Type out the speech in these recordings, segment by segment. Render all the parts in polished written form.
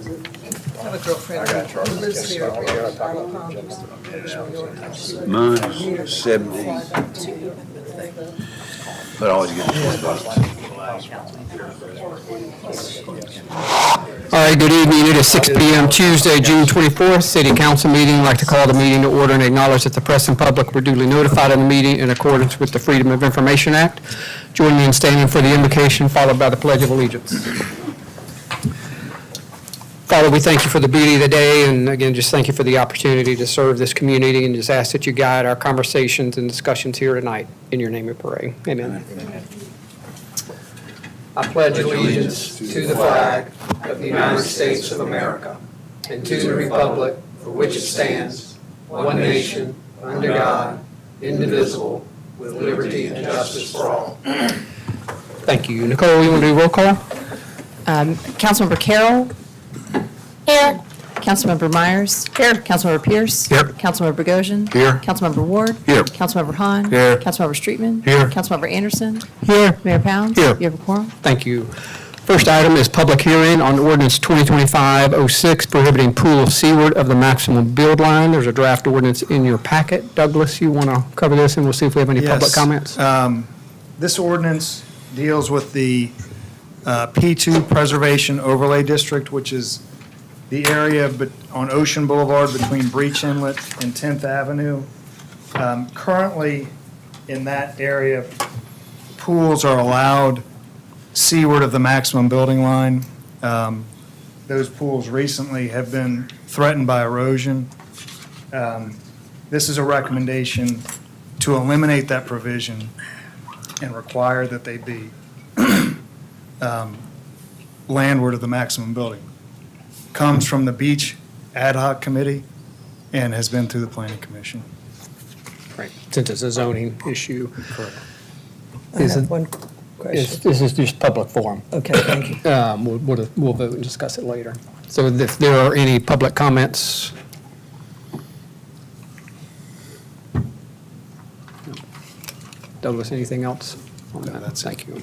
I have a girlfriend who lives there. Mine's 70, but I always get $20. All right, good evening. It is 6 p.m. Tuesday, June 24th, City Council meeting. I'd like to call the meeting to order and acknowledge that the press and public were duly notified of the meeting in accordance with the Freedom of Information Act. Join me in standing for the invocation, followed by the Pledge of Allegiance. Father, we thank you for the beauty of the day, and again, just thank you for the opportunity to serve this community, and just ask that you guide our conversations and discussions here tonight. In your name we pray. Amen. I pledge allegiance to the flag of the United States of America and to the republic for which it stands, one nation, under God, indivisible, with liberty and justice for all. Thank you. Nicole, you want to do roll call? Councilmember Carroll. Here. Councilmember Myers. Here. Councilmember Pierce. Here. Councilmember Bogosian. Here. Councilmember Ward. Here. Councilmember Hahn. Here. Councilmember Streetman. Here. Councilmember Anderson. Here. Mayor Pounds. Here. You have a quorum? Thank you. First item is public hearing on ordinance 2025-06 prohibiting pool seaward of the maximum build line. There's a draft ordinance in your packet. Douglas, you want to cover this, and we'll see if we have any public Yes. comments? This ordinance deals with the P2 Preservation Overlay District, which is the area on Ocean Boulevard between Breach Inlet and 10th Avenue. Currently, in that area, pools are allowed seaward of the maximum building line. Those pools recently have been threatened by erosion. This is a recommendation to eliminate that provision and require that they be landward of the maximum building. Comes from the Beach Ad Hoc Committee and has been through the Planning Commission. Right, since it's a zoning issue. Correct. I have one question. This is just public forum. Okay, thank you. We'll vote and discuss it later. So if there are any public comments? Douglas, anything else on that? that's it. Thank you.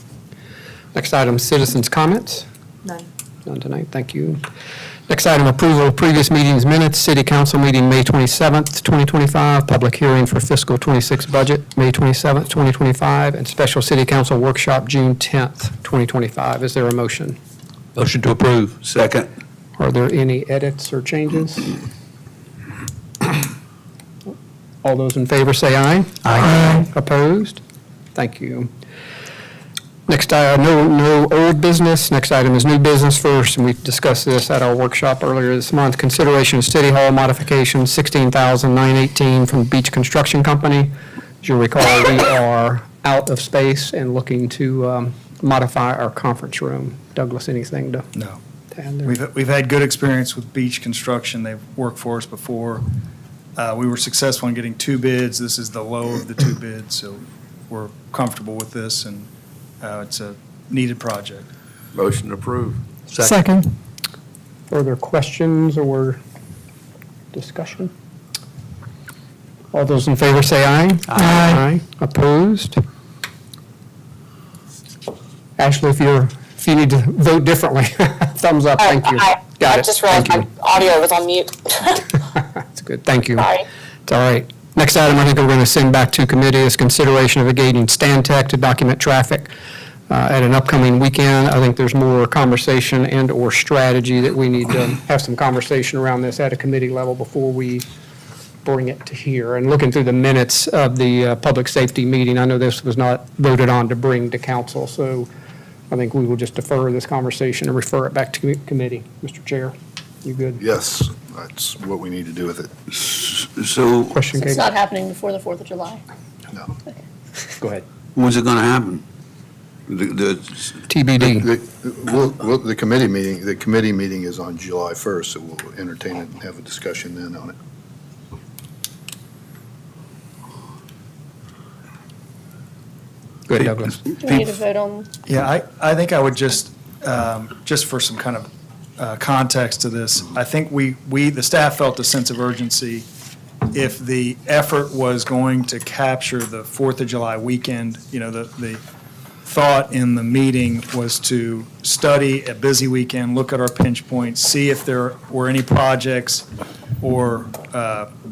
Next item, citizens' comments. None. None tonight, thank you. Next item, approval of previous meetings minutes. City Council meeting, May 27th, 2025. Public hearing for fiscal 26 budget, May 27th, 2025. And special City Council workshop, June 10th, 2025. Is there a motion? Motion to approve. Second. Are there any edits or changes? All those in favor say aye. Aye. Opposed? Thank you. Next, no old business. Next item is new business first, and we discussed this at our workshop earlier this month. Consideration of City Hall modification, $16,918 from Beach Construction Company. As you'll recall, we are out of space and looking to modify our conference room. Douglas, anything to No. add there? We've had good experience with Beach Construction. They've worked for us before. We were successful in getting 2 bids. This is the low of the 2 bids, so we're comfortable with this, and it's a needed project. Motion to approve. Second. Further questions or discussion? All those in favor say aye. Aye. Opposed? Ashley, if you need to vote differently, thumbs up, thank you. I Got it. just realized Thank my audio was on mute. That's good, thank you. Sorry. It's all right. Next item I think we're going to send back to committee is consideration of engaging Stantec to document traffic at an upcoming weekend. I think there's more conversation and/or strategy that we need to have some conversation around this at a committee level before we bring it to here. And looking through the minutes of the public safety meeting, I know this was not voted on to bring to council, so I think we will just defer this conversation and refer it back to committee. Mr. Chair, you good? Yes, that's what we need to do with it. So Question, It's Katie? not happening before the 4th of July. No. Go ahead. when's it going to happen? The TBD. The committee meeting is on July 1st, so we'll entertain it and have a discussion then on it. Go ahead, Douglas. Do we need to vote on? Yeah, I think I would just for some kind of context to this, I think the staff felt a sense of urgency. If the effort was going to capture the 4th of July weekend, the thought in the meeting was to study a busy weekend, look at our pinch points, see if there were any projects or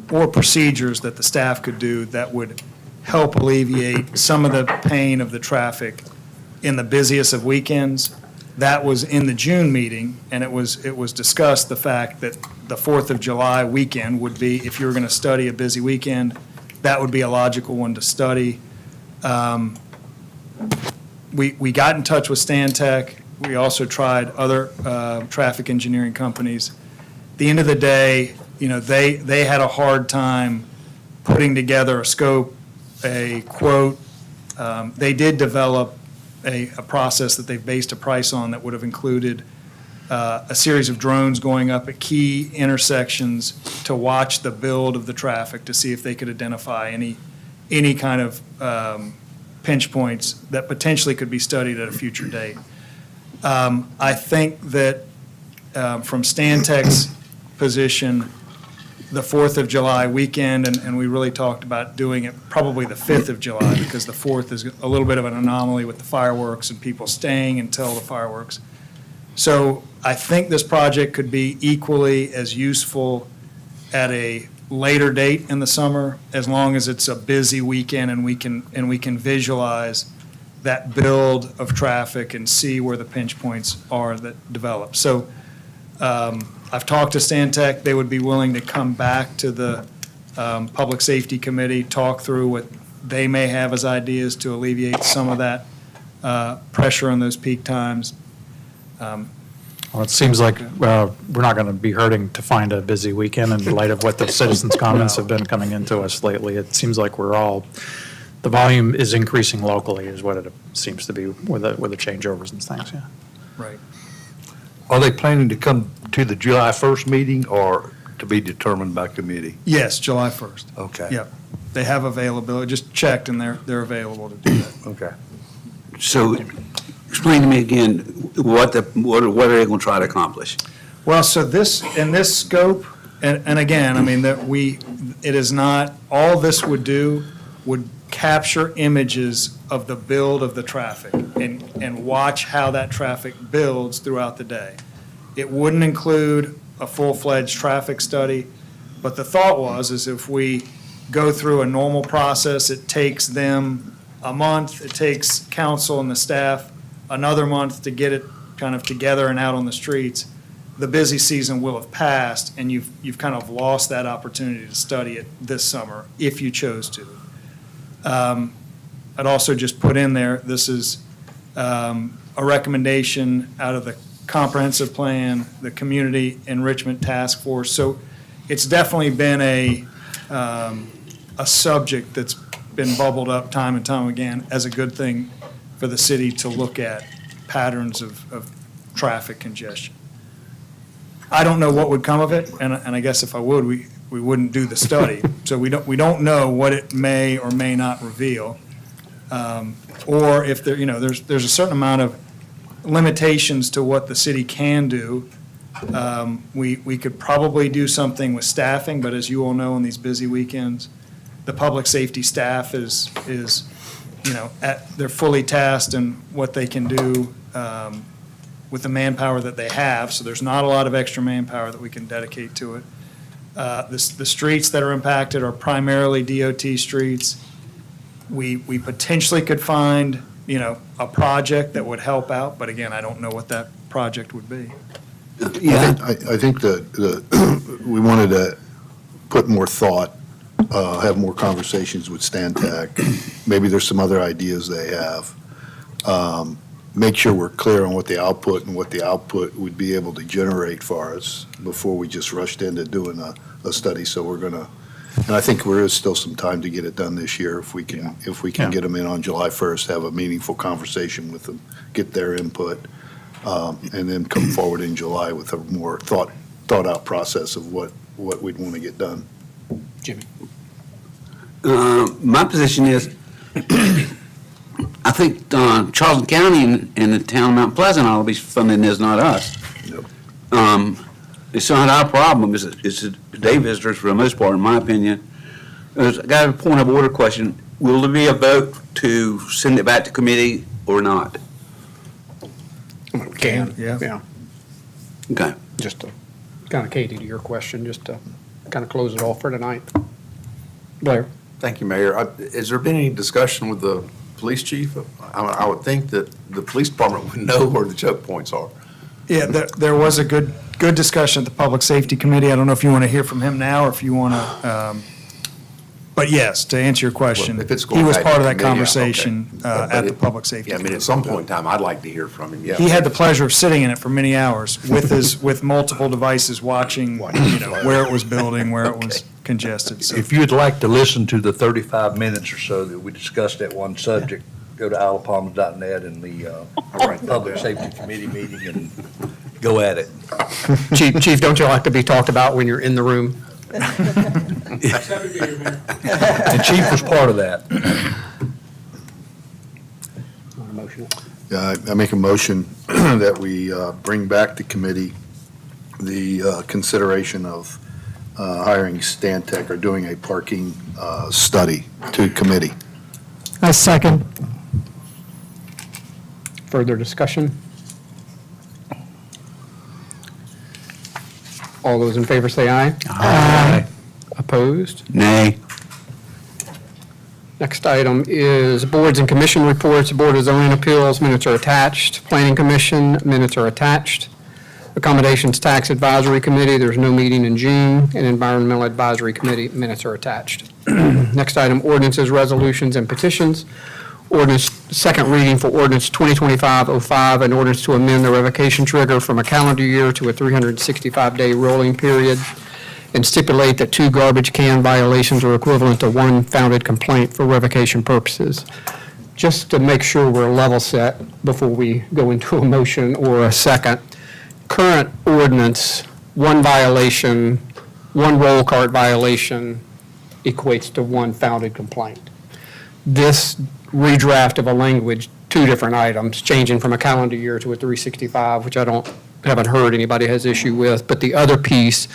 procedures that the staff could do that would help alleviate some of the pain of the traffic in the busiest of weekends. That was in the June meeting, and it was discussed, the fact that the 4th of July weekend would be, if you were going to study a busy weekend, that would be a logical one to study. We got in touch with Stantec. We also tried other traffic engineering companies. At the end of the day, they had a hard time putting together a scope, a quote. They did develop a process that they've based a price on that would have included a series of drones going up at key intersections to watch the build of the traffic to see if they could identify any kind of pinch points that potentially could be studied at a future date. I think that from Stantec's position, the 4th of July weekend, and we really talked about doing it probably the 5th of July, because the 4th is a little bit of an anomaly with the fireworks and people staying until the fireworks. So I think this project could be equally as useful at a later date in the summer, as long as it's a busy weekend and we can visualize that build of traffic and see where the pinch points are that develop. So I've talked to Stantec. They would be willing to come back to the Public Safety Committee, talk through what they may have as ideas to alleviate some of that pressure on those peak times. Well, it seems like we're not going to be hurting to find a busy weekend in light of what the citizens' comments have been coming into us lately. It seems like the volume is increasing locally is what it seems to be with the changeovers and things, yeah. Right. are they planning to come to the July 1st meeting or to be determined by committee? Yes, July 1st. Okay. Yep. They have availability, just checked, and they're available to do that. Okay. So explain to me again, what are they going to try to accomplish? Well, so in this scope, and again, I mean, it is not, all this would do would capture images of the build of the traffic and watch how that traffic builds throughout the day. It wouldn't include a full-fledged traffic study, but the thought is if we go through a normal process, it takes them a month, it takes council and the staff another month to get it kind of together and out on the streets. The busy season will have passed, and you've kind of lost that opportunity to study it this summer if you chose to. I'd also just put in there, this is a recommendation out of the comprehensive plan, the community enrichment task force. So it's definitely been a subject that's been bubbled up time and time again as a good thing for the city to look at patterns of traffic congestion. I don't know what would come of it, and I guess if I would, we wouldn't do the study. So we don't know what it may or may not reveal, or if there's a certain amount of limitations to what the city can do. We could probably do something with staffing, but as you all know, on these busy weekends, the public safety staff is they're fully tasked in what they can do with the manpower that they have, so there's not a lot of extra manpower that we can dedicate to it. The streets that are impacted are primarily DOT streets. We potentially could find, a project that would help out, but again, I don't know what that project would be. Yeah, I think that we wanted to put more thought, have more conversations with Stantec. Maybe there's some other ideas they have. Make sure we're clear on what the output would be able to generate for us before we just rushed into doing a study. So we're going to, and I think there is still some time to get it done this year if we can Yeah. get them in on July 1st, have a meaningful conversation with them, get their input, and then come forward in July with a more thought out process of what we'd want to get done. Jimmy. my position is, I think Charleston County and the town of Mount Pleasant ought to be funding this, not us. Yep. It's not our problem, it's day visitors for the most part, in my opinion. I got a point of order question. Will there be a vote to send it back to committee or not? Can, Yeah. yeah. Okay. Just to, kind of Katie, to your question, just to kind of close it off for tonight. Blair? Thank you, Mayor. Has there been any discussion with the police chief? I would think that the police department would know where the choke points are. Yeah, there was a good discussion at the Public Safety Committee. I don't know if you want to hear from him now or if you want to, but yes, to answer your question, Well, if it's he going was back part to of that committee, conversation But at the it- Public Safety. Yeah, I mean, at Committee. some point in time, I'd like to hear from him, yeah. He had the pleasure of sitting in it for many hours with multiple devices watching, where it was building, where it was congested. So If you'd like to listen to the 35 minutes or so that we discussed that one subject, go to alapalma.net and the Public Safety Committee meeting and go at it. Chief, don't you like to be talked about when you're in the room? And Chief was part of that. Yeah, I make a motion that we bring back to committee the consideration of hiring Stantec or doing a parking study to committee. A second. Further discussion? All those in favor say aye. Aye. Opposed? Nay. Next item is boards and commission reports. Board of Zoning Appeals, minutes are attached. Planning Commission, minutes are attached. Accommodations Tax Advisory Committee, there's no meeting in June. And Environmental Advisory Committee, minutes are attached. Next item, ordinances, resolutions, and petitions. Ordinance, second reading for ordinance 2025-05, an ordinance to amend the revocation trigger from a calendar year to a 365-day rolling period, and stipulate that 2 garbage can violations are equivalent to 1 founded complaint for revocation purposes. Just to make sure we're level set before we go into a motion or a second, current ordinance, 1 violation, 1 roll cart violation equates to 1 founded complaint. This redraft of a language, 2 different items, changing from a calendar year to a 365, which haven't heard anybody has issue with. But the other piece,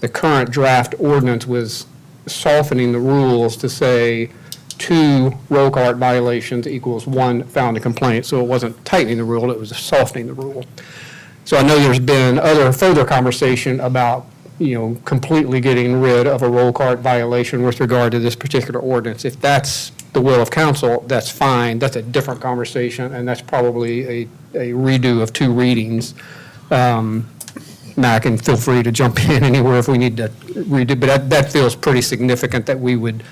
the current draft ordinance was softening the rules to say 2 roll cart violations equals 1 founded complaint. So it wasn't tightening the rule, it was softening the rule. So I know there's been further conversation about, completely getting rid of a roll cart violation with regard to this particular ordinance. If that's the will of council, that's fine. That's a different conversation, and that's probably a redo of 2 readings. Mac, and feel free to jump in anywhere if we need to redo, but that feels pretty significant that we would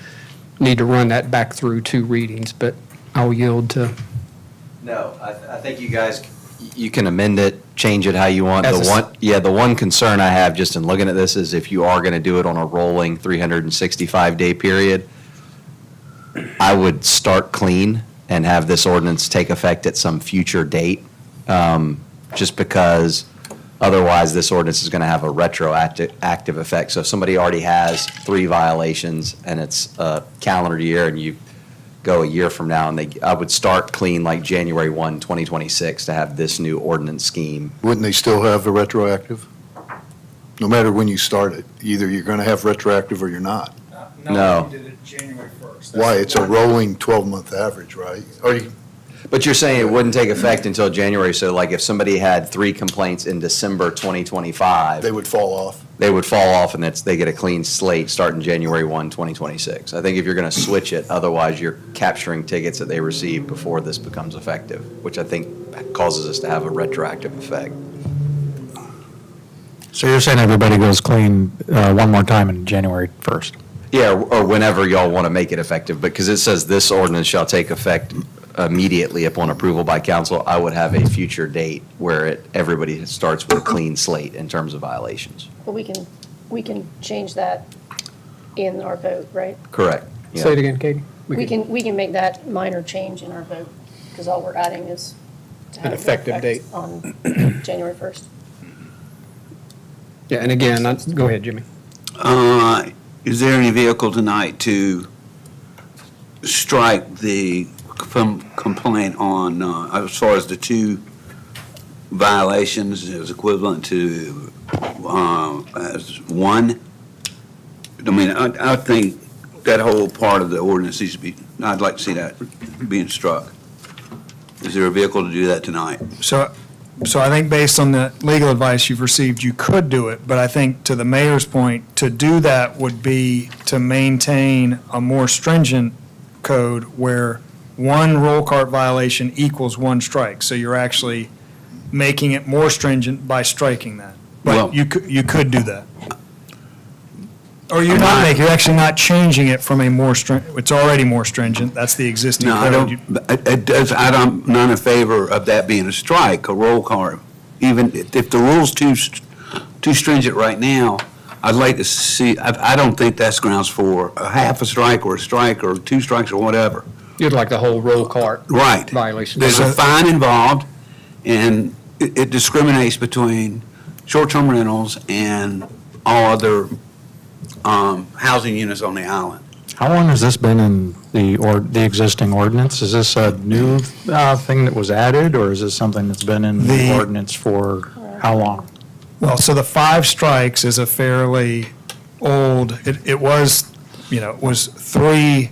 need to run that back through 2 readings, but I'll yield to. No, I think you guys, you can amend it, change it how you want. As a The one concern I have just in looking at this is if you are going to do it on a rolling 365-day period, I would start clean and have this ordinance take effect at some future date, just because otherwise this ordinance is going to have a retroactive effect. So if somebody already has 3 violations and it's a calendar year and you go a year from now, and I would start clean like January 1, 2026 to have this new ordinance scheme. Wouldn't they still have the retroactive? No matter when you start it, either you're going to have retroactive or you're not. No. We did it January 1st. Why? It's a rolling 12-month average, right? Or you, But you're saying it wouldn't take effect until January, so like if somebody had 3 complaints in December 2025, they would fall off. they would fall off and they get a clean slate starting January 1, 2026. I think if you're going to switch it, otherwise you're capturing tickets that they received before this becomes effective, which I think causes us to have a retroactive effect. So you're saying everybody goes clean one more time in January 1st? Yeah, or whenever y'all want to make it effective, because it says this ordinance shall take effect immediately upon approval by council. I would have a future date where everybody starts with a clean slate in terms of violations. But we can change that in our vote, right? Correct. Yeah. Say it again, Katie. We can make that minor change in our vote, because all we're adding is to have An effective effect date. on January 1st. Yeah, and again, go ahead, Jimmy. Is there any vehicle tonight to strike the complaint on, as far as the 2 violations is equivalent to as 1? I mean, I think that whole part of the ordinance needs to be, I'd like to see that being struck. Is there a vehicle to do that tonight? So I think based on the legal advice you've received, you could do it, but I think to the mayor's point, to do that would be to maintain a more stringent code where one roll cart violation equals one strike. So you're actually making it more stringent by striking that. Well- But you could do that. Or you're actually not changing it from a more it's already more stringent, that's the existing No, I code. don't, I'm not in favor of that being a strike, a roll call. Even if the rule's too stringent right now, I'd like to see, I don't think that's grounds for a half a strike or 2 strikes or whatever. You'd like the whole roll cart Right. violation. There's a fine involved, and it discriminates between short-term rentals and all other housing units on the island. How long has this been in the existing ordinance? Is this a new thing that was added, or is this something that's been in the The- ordinance for how long? Well, so the 5 strikes is a fairly old, it was, it was 3,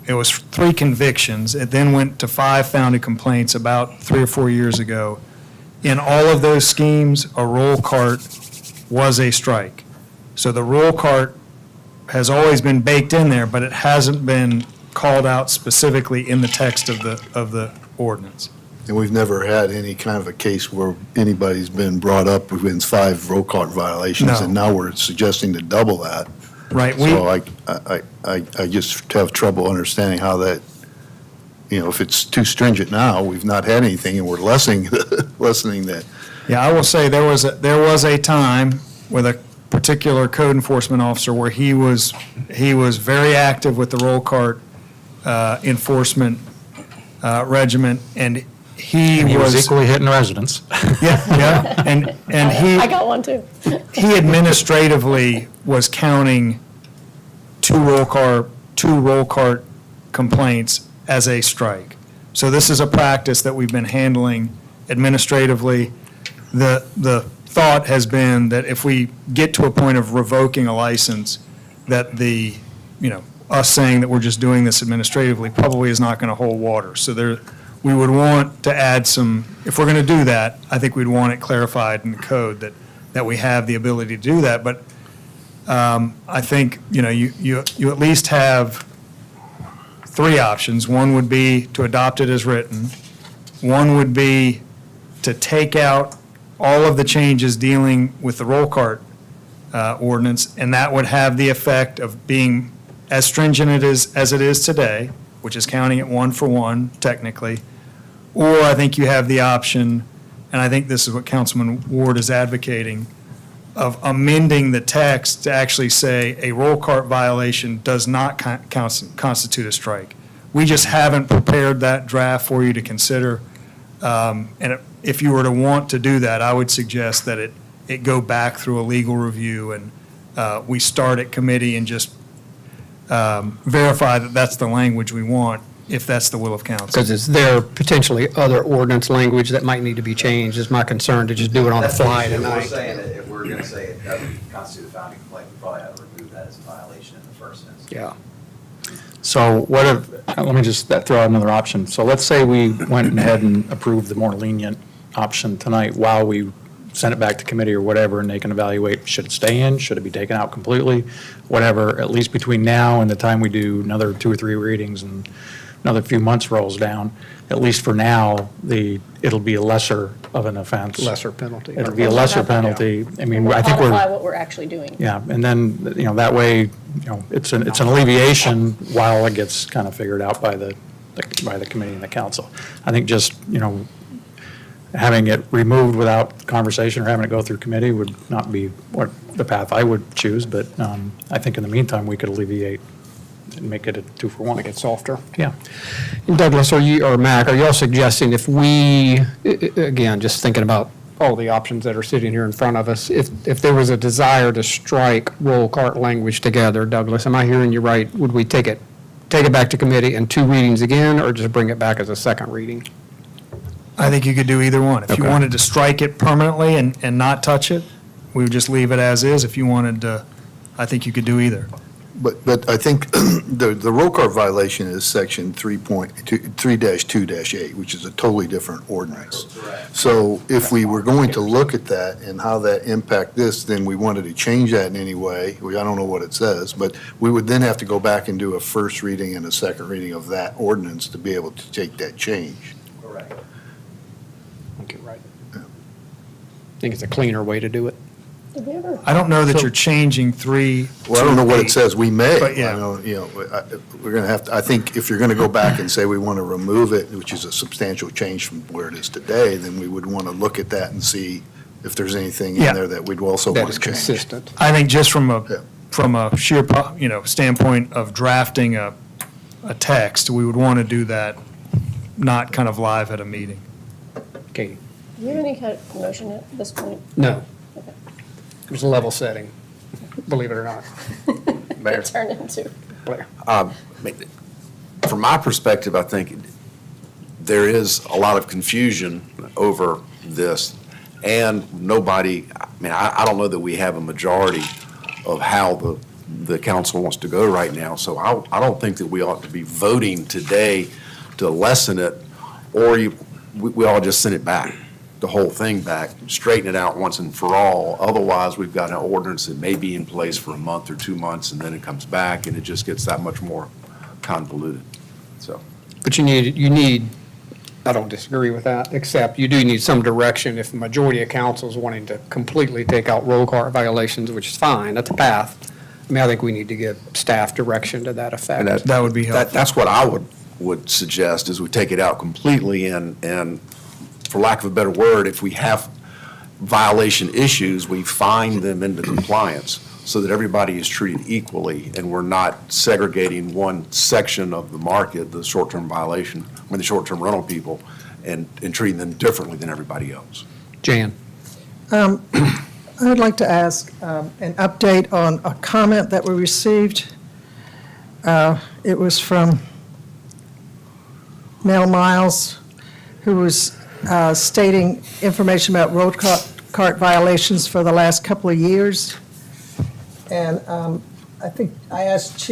it was 3 convictions. It then went to 5 founded complaints about 3 or 4 years ago. In all of those schemes, a roll cart was a strike. So the roll cart has always been baked in there, but it hasn't been called out specifically in the text of the ordinance. And we've never had any kind of a case where anybody's been brought up within 5 roll cart violations, No. and now we're suggesting to double that. Right? So I just have trouble understanding how that, if it's too stringent now, we've not had anything, and we're lessening that. Yeah, I will say there was a time with a particular code enforcement officer where he was very active with the roll cart enforcement regiment, and he He was was, equally hitting residents. yeah, and I he got one too. he administratively was counting 2 roll cart complaints as a strike. So this is a practice that we've been handling administratively. The thought has been that if we get to a point of revoking a license, that us saying that we're just doing this administratively probably is not going to hold water. So we would want to add some, if we're going to do that, I think we'd want it clarified in the code that we have the ability to do that. But I think, you at least have 3 options. One would be to adopt it as written. One would be to take out all of the changes dealing with the roll cart ordinance, and that would have the effect of being as stringent as it is today, which is counting it 1 for 1 technically. Or I think you have the option, and I think this is what Councilman Ward is advocating, of amending the text to actually say a roll cart violation does not constitute a strike. We just haven't prepared that draft for you to consider. And if you were to want to do that, I would suggest that it go back through a legal review, and we start at committee and just verify that that's the language we want, if that's the will of council. Because is there potentially other ordinance language that might need to be changed? Is my concern to just do it on the fly We're tonight? saying that if we're going to say it doesn't constitute a founding complaint, we probably ought to remove that as a violation in the first instance. Yeah. So what if, let me just throw out another option. So let's say we went ahead and approved the more lenient option tonight while we send it back to committee or whatever, and they can evaluate, should it stay in, should it be taken out completely, whatever, at least between now and the time we do another 2 or 3 readings and another few months rolls down, at least for now, it'll be a lesser of an offense. Lesser penalty. It'll be a lesser penalty. I mean, I think Modify we're, what we're actually doing. yeah, and then, that way, it's an alleviation while it gets kind of figured out by the committee and the council. I think just, having it removed without conversation or having it go through committee would not be what the path I would choose, but I think in the meantime, we could alleviate and make it a 2 for 1. Make it softer. Yeah. And Douglas, or Mac, are y'all suggesting if we, again, just thinking about all the options that are sitting here in front of us, if there was a desire to strike roll cart language together, Douglas, am I hearing you right? Would we take it back to committee and 2 readings again, or just bring it back as a second reading? I think you could do either one. If you Okay. wanted to strike it permanently and not touch it, we would just leave it as is. If you wanted to, I think you could do either. But I think the roll cart violation is section 3-2-8, which is a totally different ordinance. So if we were going to look at that and how that impact this, then we wanted to change that in any way. I don't know what it says, but we would then have to go back and do a first reading and a second reading of that ordinance to be able to take that change. Correct. I think you're right. I think it's a cleaner way to do it. Did we ever? I don't know that you're changing 3. Well, I don't know what it says, we may. But, yeah. We're going to have to, I think if you're going to go back and say we want to remove it, which is a substantial change from where it is today, then we would want to look at that and see if there's anything in Yeah. there that we'd also That want is to change. consistent. I think just from Yeah. a sheer, standpoint of drafting a text, we would want to do that not kind of live at a meeting. Katie? Do you have any kind of motion at this point? No. Okay. It was level setting, believe it or not. Mayor. It turned into. Blair? From my perspective, I think there is a lot of confusion over this, and nobody, I don't know that we have a majority of how the council wants to go right now, so I don't think that we ought to be voting today to lessen it, or we all just send it back, the whole thing back, straighten it out once and for all. Otherwise, we've got an ordinance that may be in place for a month or 2 months, and then it comes back, and it just gets that much more convoluted, so. But you need, I don't disagree with that, except you do need some direction if the majority of council is wanting to completely take out roll cart violations, which is fine, that's a path. I mean, I think we need to give staff direction to that effect. And That would be helpful. That's what I would suggest, is we take it out completely, and for lack of a better word, if we have violation issues, we fine them into compliance so that everybody is treated equally, and we're not segregating one section of the market, the short-term violation, the short-term rental people, and treating them differently than everybody else. Jan? I would like to ask an update on a comment that we received. It was from Mel Miles, who was stating information about road cart violations for the last couple of years. And I think I asked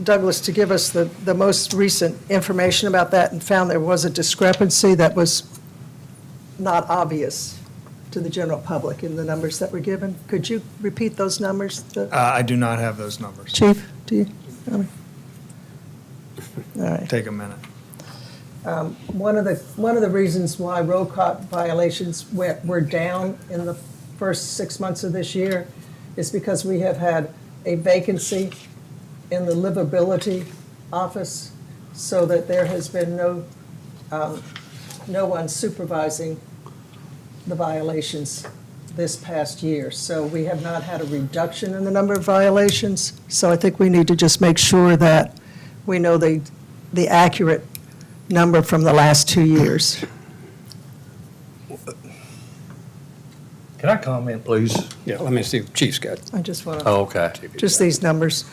Douglas to give us the most recent information about that, and found there was a discrepancy that was not obvious to the general public in the numbers that were given. Could you repeat those numbers? I do not have those numbers. Chief, do you? All right. Take a minute. One of the reasons why road cart violations were down in the first 6 months of this year is because we have had a vacancy in the livability office, so that there has been no one supervising the violations this past year. So we have not had a reduction in the number of violations. So I think we need to just make sure that we know the accurate number from the last 2 years. Can I comment, please? Yeah, let me see if Chief's got. I just want to, Oh, okay. just these numbers.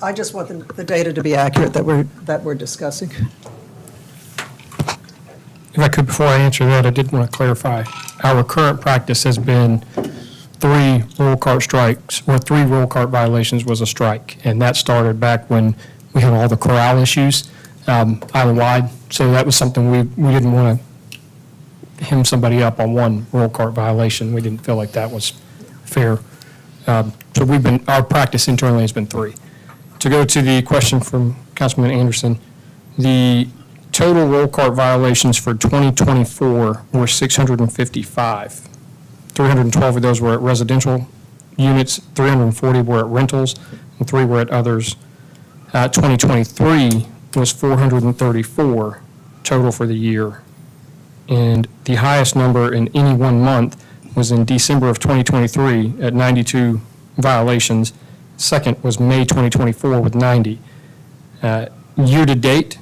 I just want the data to be accurate that we're discussing. If I could, before I answer that, I did want to clarify. Our current practice has been 3 roll cart strikes, or 3 roll cart violations was a strike. And that started back when we had all the corral issues island-wide. So that was something we didn't want to hem somebody up on 1 roll cart violation. We didn't feel like that was fair. So our practice internally has been 3. To go to the question from Councilman Anderson, the total roll cart violations for 2024 were 655. 312 of those were at residential units, 340 were at rentals, and 3 were at others. 2023 was 434 total for the year. And the highest number in any one month was in December of 2023 at 92 violations. Second was May 2024 with 90. Year-to-date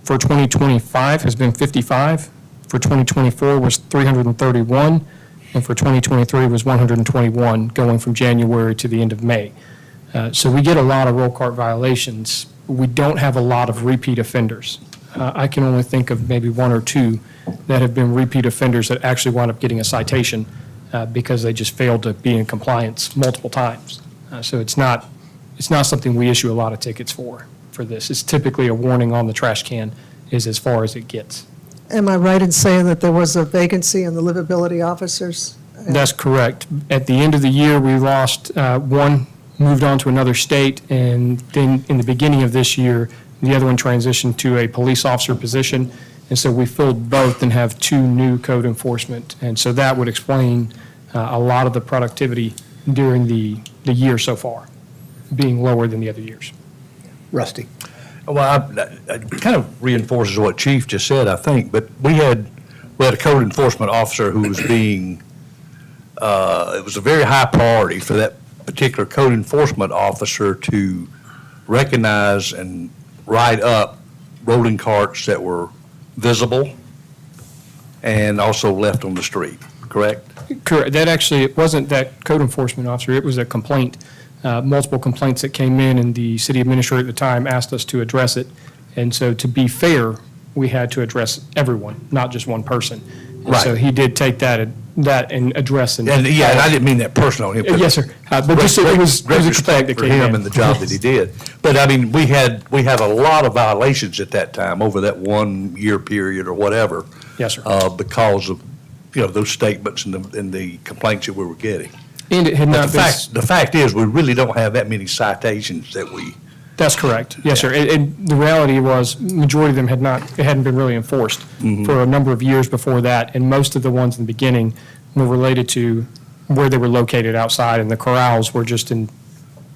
for 2025 has been 55. For 2024 was 331. And for 2023 was 121, going from January to the end of May. So we get a lot of roll cart violations. We don't have a lot of repeat offenders. I can only think of maybe 1 or 2 that have been repeat offenders that actually wound up getting a citation because they just failed to be in compliance multiple times. So it's not something we issue a lot of tickets for this. It's typically a warning on the trash can is as far as it gets. Am I right in saying that there was a vacancy in the livability officers? That's correct. At the end of the year, we lost one, moved on to another state, and then in the beginning of this year, the other one transitioned to a police officer position. And so we filled both and have 2 new code enforcement. And so that would explain a lot of the productivity during the year so far, being lower than the other years. Rusty. Well, it kind of reinforces what Chief just said, I think, but we had a code enforcement officer who was being, it was a very high priority for that particular code enforcement officer to recognize and write up rolling carts that were visible and also left on the street, correct? Correct. That actually, it wasn't that code enforcement officer, it was a complaint, multiple complaints that came in, and the city administrator at the time asked us to address it. And so to be fair, we had to address everyone, not just one person. And so Right. he did take that and address it. And yeah, and I didn't mean that personally. Yes, sir. But just, it was a complaint that For came him in. and the job that he did. But I mean, we had a lot of violations at that time over that 1 year period or whatever. Yes, sir. Because of, those statements and the complaints that we were getting. And it had But not been. the fact is, we really don't have that many citations that we, That's correct. Yes, sir. And the reality was, majority of them hadn't been really enforced for a number of years before that. And most of the ones in the beginning were related to where they were located outside, and the corrals were just in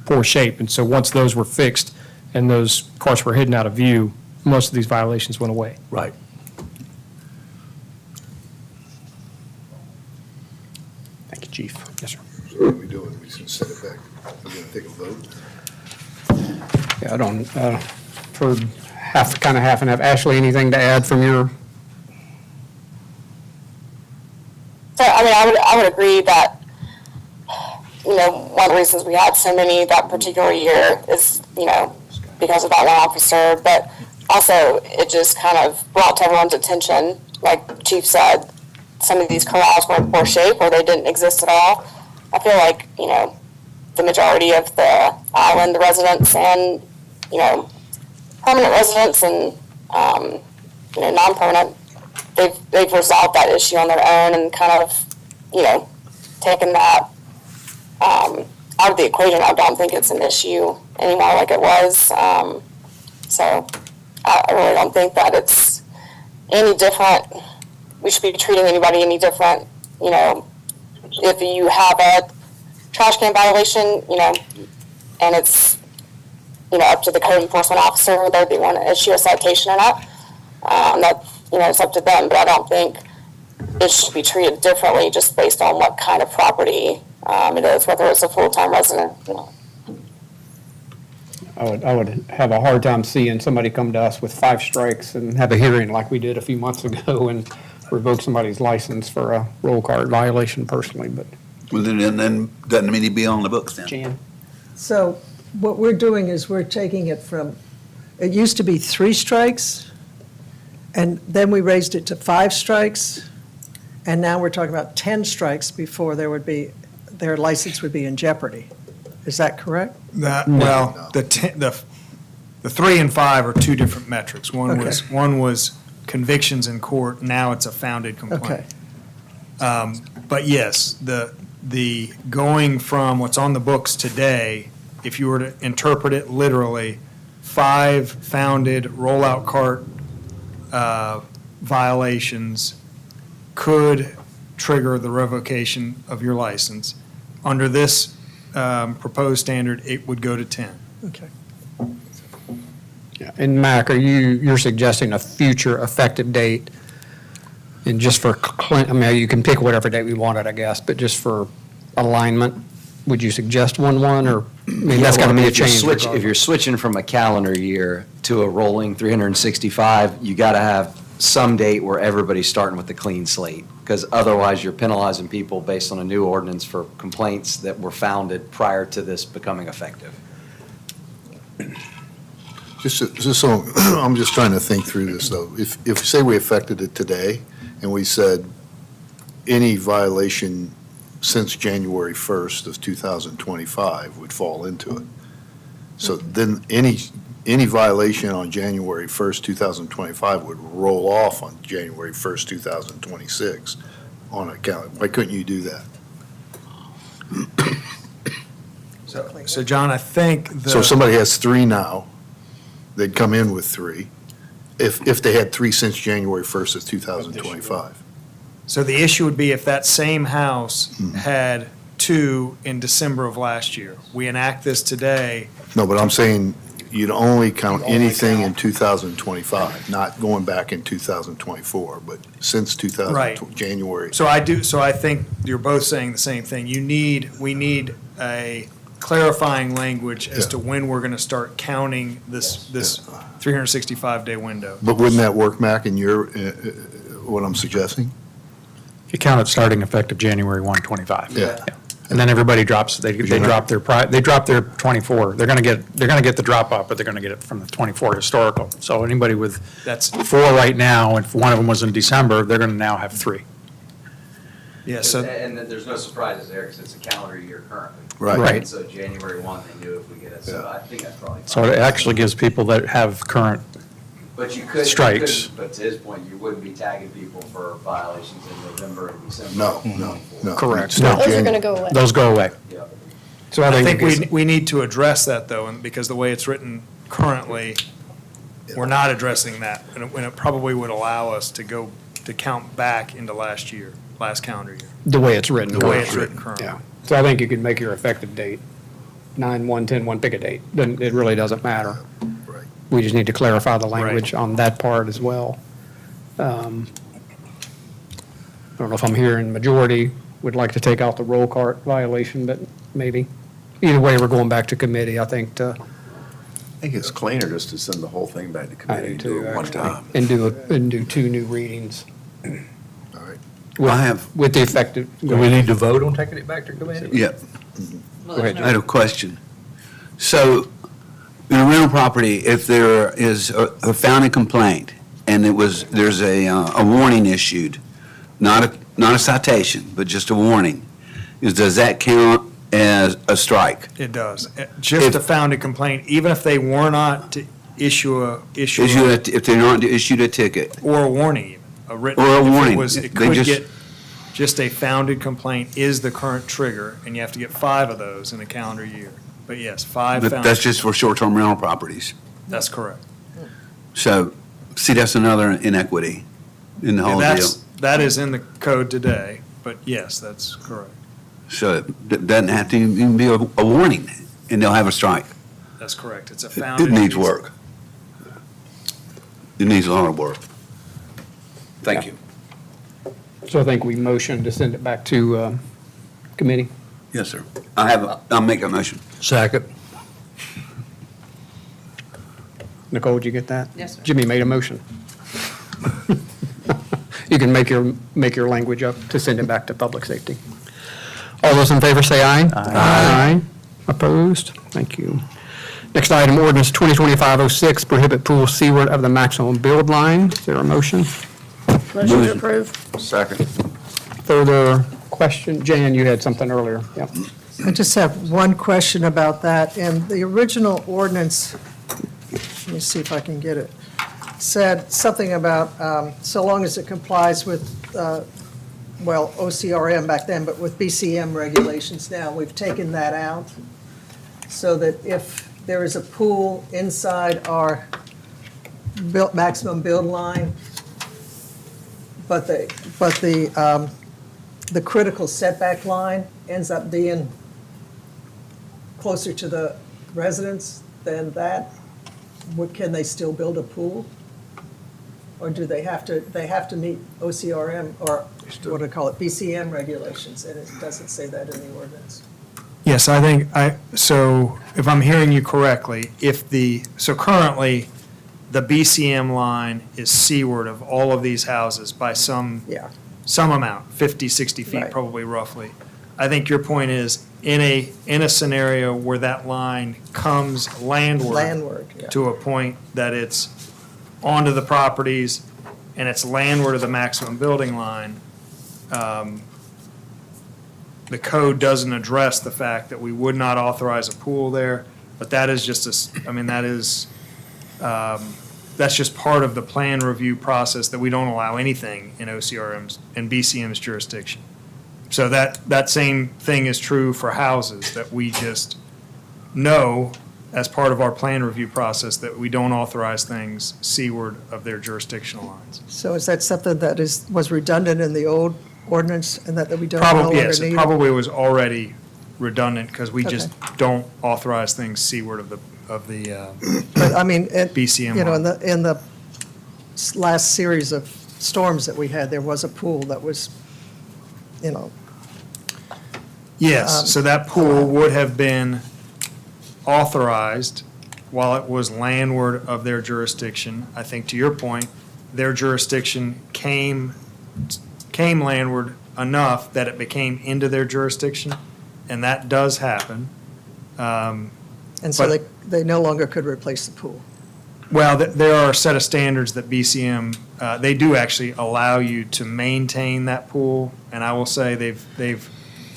poor shape. And so once those were fixed and those carts were hidden out of view, most of these violations went away. right. Thank you, Chief. Yes, sir. So what are we doing? We just gonna set it back? We're gonna take a vote? Yeah, I don't, for kind of half and half. Ashley, anything to add from your? So, I mean, I would agree that, one of the reasons we had so many that particular year is, because of that one officer, but also it just kind of brought to everyone's attention, like Chief said, some of these corrals were in poor shape or they didn't exist at all. I feel like, the majority of the island residents and, permanent residents and, non-permanent, they've resolved that issue on their own and kind of, taken that out of the equation. I don't think it's an issue anymore like it was. So I really don't think that it's any different. We should be treating anybody any different. If you have a trash can violation, and it's, up to the code enforcement officer whether they want to issue a citation or not. That, it's up to them, but I don't think it should be treated differently just based on what kind of property it is, whether it's a full-time resident, I would have a hard time seeing somebody come to us with 5 strikes and have a hearing like we did a few months ago and revoke somebody's license for a roll cart violation personally, but. Well, then doesn't mean he'd be on the books then. Jan? So what we're doing is we're taking it from, it used to be 3 strikes, and then we raised it to 5 strikes, and now we're talking about 10 strikes before their license would be in jeopardy. Is that correct? Well, the 3 and 5 are 2 different metrics. One was convictions in court, now it's a founded complaint. Okay. But yes, the going from what's on the books today, if you were to interpret it literally, 5 founded rollout cart violations could trigger the revocation of your license. Under this proposed standard, it would go to 10. Okay. Yeah. And Mac, you're suggesting a future effective date? And just for, you can pick whatever date we wanted, I guess, but just for alignment, would you suggest 1/1 or, that's got to be a change. If you're switching from a calendar year to a rolling 365, you got to have some date where everybody's starting with a clean slate, because otherwise you're penalizing people based on a new ordinance for complaints that were founded prior to this becoming effective. Just so, I'm just trying to think through this, though. If say we affected it today, and we said any violation since January 1st of 2025 would fall into it. So then any violation on January 1st, 2025 would roll off on January 1st, 2026 on account. Why couldn't you do that? So John, I think So if somebody has three now, they'd come in with three, if they had three since January 1st of 2025. So the issue would be if that same house had two in December of last year. We enact this today, No, but I'm saying you'd only count You'd only anything in count. 2025, not going back in 2024, but since 2000, Right. January. so I think you're both saying the same thing. We need a clarifying language as Yeah. to when we're gonna start counting this 365-day window. But wouldn't that work, Mac, in your, what I'm suggesting? You count it starting effective January 1, 25. Yeah. And then everybody drops, they drop their 24. They're going to get the drop off, but they're going to get it from the 24 historical. So anybody with That's, 4 right now, and if one of them was in December, they're going to now have 3. yeah, so, And then there's no surprises there because it's a calendar year currently. Right. Right. So January 1, they knew if we get it, so I think that's probably. So it actually gives people that have current, But you could. strikes. But to his point, you wouldn't be tagging people for violations in November and December. No. Correct. Start Those are Jan- going to go away. those go away. Yeah. So I think it's- we need to address that though, and because the way it's written currently, we're not addressing that. And it probably would allow us to count back into last calendar year. the way it's written. The way it's written currently. Yeah. So I think you could make your effective date 9/1/10/1, pick a date. Then it really doesn't matter. Right. We just need to clarify the language on that part as well. I don't know if I'm hearing majority would like to take out the roll cart violation, but maybe. Either way, we're going back to committee, I think, to, I think it's cleaner just to send the whole thing back to I committee do and do too, it one actually. time. And do 2 new readings. All right. I have, With the effective. Do we need to vote on taking it back to committee? yeah, Go ahead, I had a question. So, in a rental property, if there is a found complaint, and there's a warning issued, not a citation, but just a warning, does that count as a strike? It does. Just a founded complaint, even if they were not to issue If they're not issued a ticket? or a warning, even, a written. Or a if it warning. was- They It could just- get, just a founded complaint is the current trigger, and you have to get 5 of those in a calendar year. But yes, 5 But founded. that's just for short-term rental properties. That's correct. So, see, that's another inequity in the And whole deal. that is in the code today, but yes, that's correct. So it doesn't have to even be a warning, and they'll have a strike. That's correct. It's a It founded. needs work. It needs a lot of work. Thank you. So I think we motion to send it back to committee. Yes, sir. I'll make a motion. Second. Nicole, did you get that? Yes, sir. Jimmy made a motion. You can make your language up to send it back to public safety. All those in favor say aye. Aye. Opposed? Thank you. Next item, ordinance 2025-06, prohibit pools seaward of the maximum build line. Is there a motion? Motion to approve. Second. Further question? Jan, you had something earlier. Yep. I just have one question about that. And the original ordinance, let me see if I can get it, said something about so long as it complies with, well, OCRM back then, but with BCM regulations now. We've taken that out so that if there is a pool inside our maximum build line, but the critical setback line ends up being closer to the residence than that, can they still build a pool? Or do they have to meet OCRM, or what do I call it, BCM regulations, and it doesn't say that in the ordinance? Yes, I think, so if I'm hearing you correctly, so currently, the BCM line is seaward of all of these houses by some Yeah, amount, 50, 60 feet Right. probably roughly. I think your point is, in a scenario where that line comes landward, yeah. to a point that it's onto the properties and it's landward of the maximum building line, the code doesn't address the fact that we would not authorize a pool there, but that is just that's just part of the plan review process, that we don't allow anything in OCRM's and BCM's jurisdiction. So that same thing is true for houses, that we just know as part of our plan review process that we don't authorize things seaward of their jurisdictional lines. So is that something that was redundant in the old ordinance and that we don't no Probably, longer yes, it need? probably was already redundant because we just Okay. don't authorize things seaward of the But I mean, BCM you know, line. in the last series of storms that we had, there was a pool that was, you know, Yes, so that pool would have been authorized while it was landward of their jurisdiction. I think to your point, their jurisdiction came landward enough that it became into their jurisdiction, and that does happen. and so But- they no longer could replace the pool. Well, there are a set of standards that BCM, they do actually allow you to maintain that pool, and I will say they've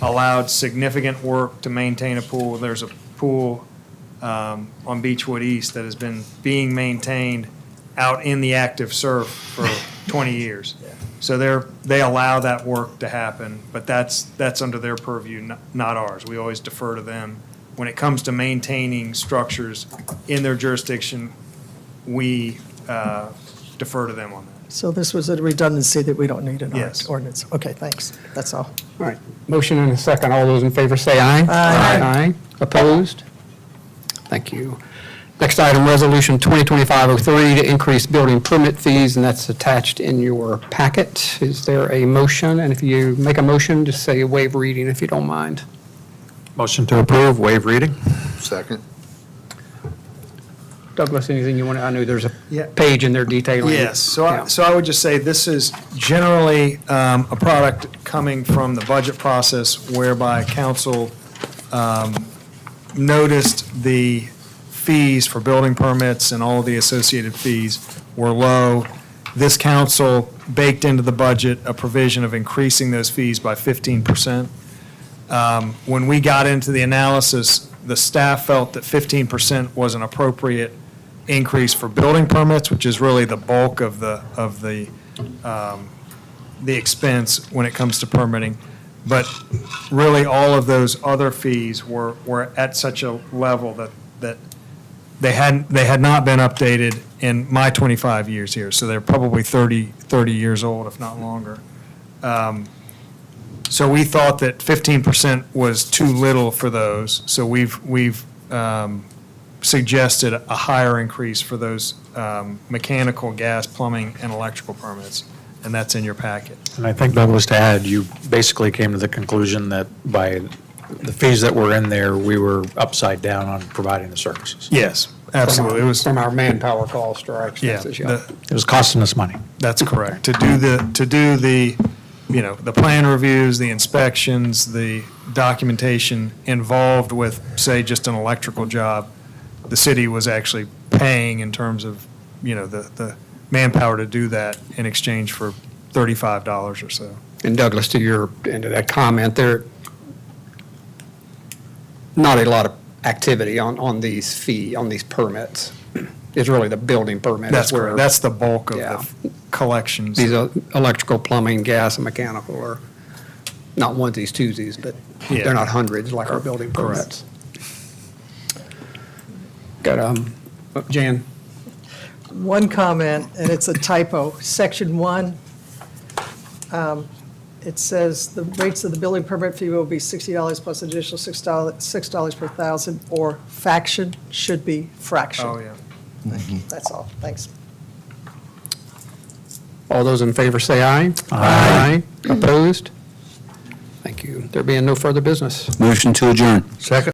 allowed significant work to maintain a pool. There's a pool on Beechwood East that has been being maintained out in the active surf for 20 years. So they allow that work to happen, but that's under their purview, not ours. We always defer to them. When it comes to maintaining structures in their jurisdiction, we defer to them on that. So this was a redundancy that we don't need in our Yes. ordinance. Okay, thanks. That's all. All right, motion and a second. All those in favor say aye. Aye. Aye. Opposed? Thank you. Next item, Resolution 2025-03 to increase building permit fees, and that's attached in your packet. Is there a motion? And if you make a motion, just say waive reading if you don't mind. Motion to approve, waive reading? Second? Douglas, anything you want to, I know there's Yeah. a page in there detailing. Yes, so Yeah. I would just say this is generally a product coming from the budget process whereby council noticed the fees for building permits and all the associated fees were low. This council baked into the budget a provision of increasing those fees by 15%. When we got into the analysis, the staff felt that 15% was an appropriate increase for building permits, which is really the bulk of the expense when it comes to permitting. But really, all of those other fees were at such a level that they had not been updated in my 25 years here. So they're probably 30 years old, if not longer. So we thought that 15% was too little for those. So we've suggested a higher increase for those mechanical, gas, plumbing, and electrical permits, and that's in your packet. And I think, Douglas, to add, you basically came to the conclusion that by the fees that were in there, we were upside down on providing the services. Yes, absolutely. It was, From our manpower cost or our expenses, yeah. It was costing us money. that's correct. To do the, you know, the plan reviews, the inspections, the documentation involved with, say, just an electrical job, the city was actually paying in terms of, you know, the manpower to do that in exchange for $35 or so. And Douglas, to your, into that comment, there, not a lot of activity on these permits. It's really the building permit. That's is where correct. That's the bulk of Yeah. the collections. These are electrical, plumbing, gas, and mechanical are not onesies, twosies, but Yeah. they're not hundreds like our building permits. Got, Jan? One comment, and it's a typo. Section 1, it says the rates of the building permit fee will be $60 plus additional $6 per thousand, or faction should be fraction. Oh, yeah. That's all. Thanks. All those in favor say aye. Aye. Opposed? Thank you. There being no further business. Motion to adjourn. Second?